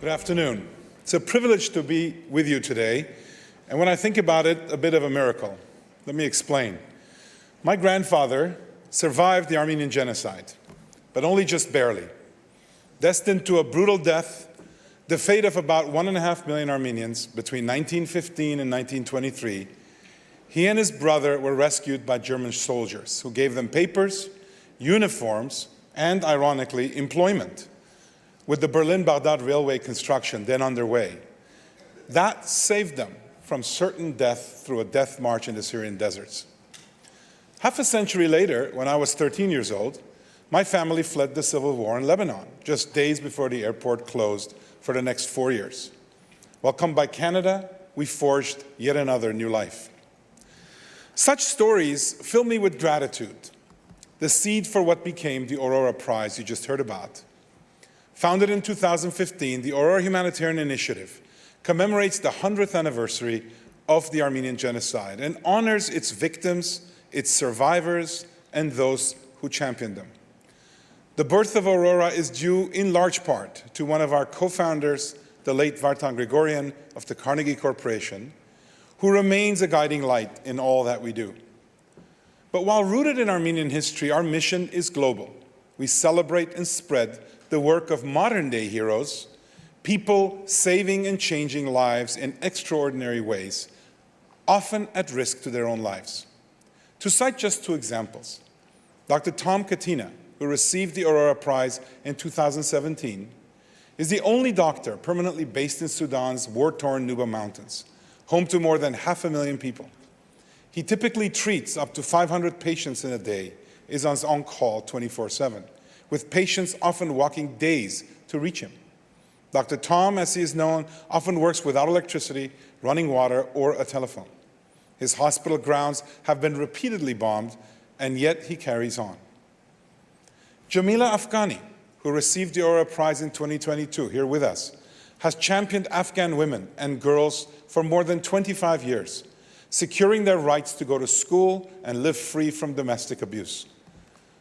Good afternoon. It's a privilege to be with you today, and when I think about it, a bit of a miracle. Let me explain. My grandfather survived the Armenian genocide, but only just barely. Destined to a brutal death, the fate of about 1.5 million Armenians between 1915 and 1923, he and his brother were rescued by German soldiers who gave them papers, uniforms, and, ironically, employment, with the Berlin-Baghdad railway construction then underway. That saved them from certain death through a death march in the Syrian deserts. Half a century later, when I was 13 years old, my family fled the civil war in Lebanon, just days before the airport closed for the next 4 years. Welcomed by Canada, we forged yet another new life. Such stories fill me with gratitude, the seed for what became the Aurora Prize you just heard about. Founded in 2015, the Aurora Humanitarian Initiative commemorates the 100th anniversary of the Armenian genocide and honors its victims, its survivors, and those who championed them. The birth of Aurora is due in large part to one of our co-founders, the late Vartan Grigorian of the Carnegie Corporation, who remains a guiding light in all that we do. But while rooted in Armenian history, our mission is global. We celebrate and spread the work of modern-day heroes, people saving and changing lives in extraordinary ways, often at risk to their own lives. To cite just two examples, Dr. Tom Katina, who received the Aurora Prize in 2017, is the only doctor permanently based in Sudan's war-torn Nuba Mountains, home to more than 500,000 people. He typically treats up to 500 patients in a day, is on call 24/7. with patients often walking days to reach him. Dr. Tom, as he is known, often works without electricity, running water, or a telephone. His hospital grounds have been repeatedly bombed, and yet he carries on. Jamila Afghani, who received the Aurora Prize in 2022, here with us, has championed Afghan women and girls for more than 25 years, securing their rights to go to school and live free from domestic abuse.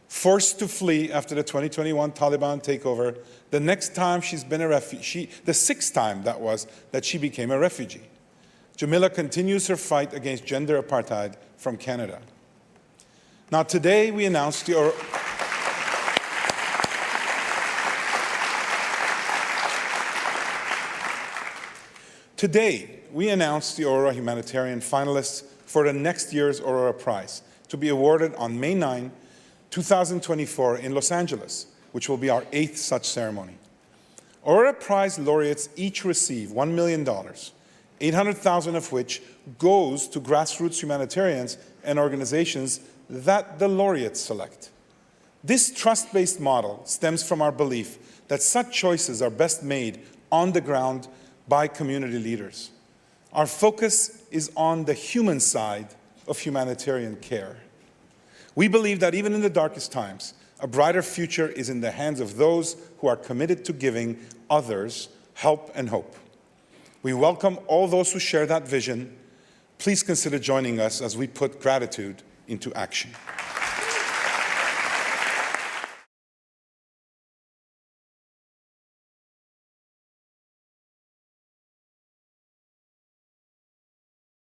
Forced to flee after the 2021 Taliban takeover, the next time she's been a refugee, the sixth time that she became a refugee. Jamila continues her fight against gender apartheid from Canada. Now today we announced the Aurora Humanitarian finalists for the next year's Aurora Prize, to be awarded on May 9, 2024 in Los-Anджелесе, which will be our 8th such ceremony. Aurora Prize laureates each receive $1 million, $800,000 of which goes to grassroots humanitarians and organizations that the laureates select. This trust-based model stems from our belief that such choices are best made on the ground by community leaders. Our focus is on the human side of humanitarian care. We believe that even in the darkest times, a brighter future is in the hands of those who are committed to giving others help and hope. We welcome all those who share that vision. Please consider joining us as we put gratitude into action.